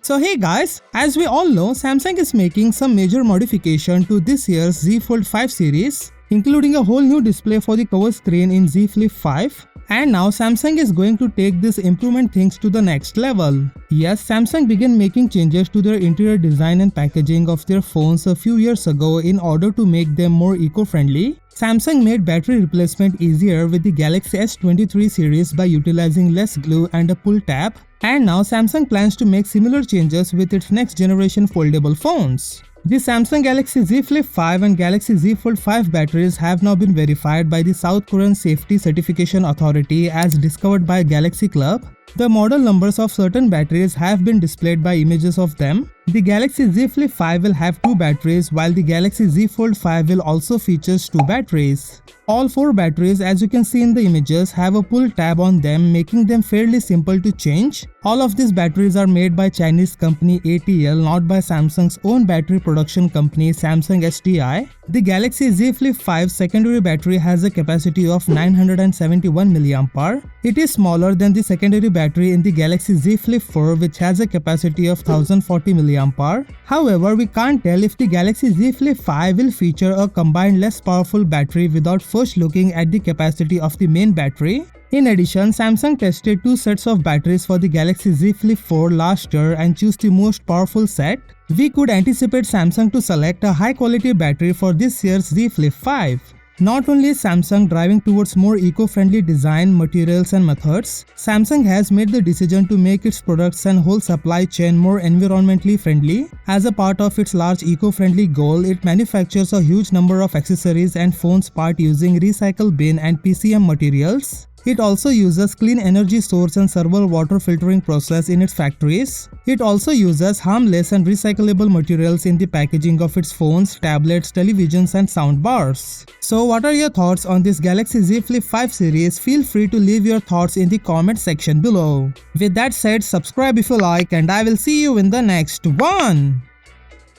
So hey guys, as we all know, Samsung is making some major modification to this year's Z Fold 5 series, including a whole new display for the cover screen in Z Flip 5. And now Samsung is going to take this improvement things to the next level. Yes, Samsung began making changes to their interior design and packaging of their phones a few years ago in order to make them more eco-friendly. Samsung made battery replacement easier with the Galaxy S23 series by utilizing less glue and a pull tab. And now Samsung plans to make similar changes with its next generation foldable phones. The Samsung Galaxy Z Flip 5 and Galaxy Z Fold 5 batteries have now been verified by the South Korean Safety Certification Authority as discovered by Galaxy Club. The model numbers of certain batteries have been displayed by images of them. The Galaxy Z Flip 5 will have 2 batteries while the Galaxy Z Fold 5 will also feature 2 batteries. All 4 batteries, as you can see in the images, have a pull tab on them, making them fairly simple to change. All of these batteries are made by Chinese company ATL, not by Samsung's own battery production company Samsung SDI. The Galaxy Z Flip 5 secondary battery has a capacity of 971 mAh. It is smaller than the secondary battery in the Galaxy Z Flip 4, which has a capacity of 1040 mAh. However, we can't tell if the Galaxy Z Flip 5 will feature a combined less powerful battery without first looking at the capacity of the main battery. In addition, Samsung tested 2 sets of batteries for the Galaxy Z Flip 4 last year and chose the most powerful set. We could anticipate Samsung to select a high quality battery for this year's Z Flip 5. Not only is Samsung driving towards more eco-friendly design, materials and methods, Samsung has made the decision to make its products and whole supply chain more environmentally friendly. As a part of its large eco-friendly goal, it manufactures a huge number of accessories and phones part using recycled bin and PCM materials. It also uses clean energy source and several water filtering process in its factories. It also uses harmless and recyclable materials in the packaging of its phones, tablets, televisions and soundbars. So what are your thoughts on this Galaxy Z Flip 5 series? Feel free to leave your thoughts in the comment section below. With that said, subscribe if you like and I will see you in the next one.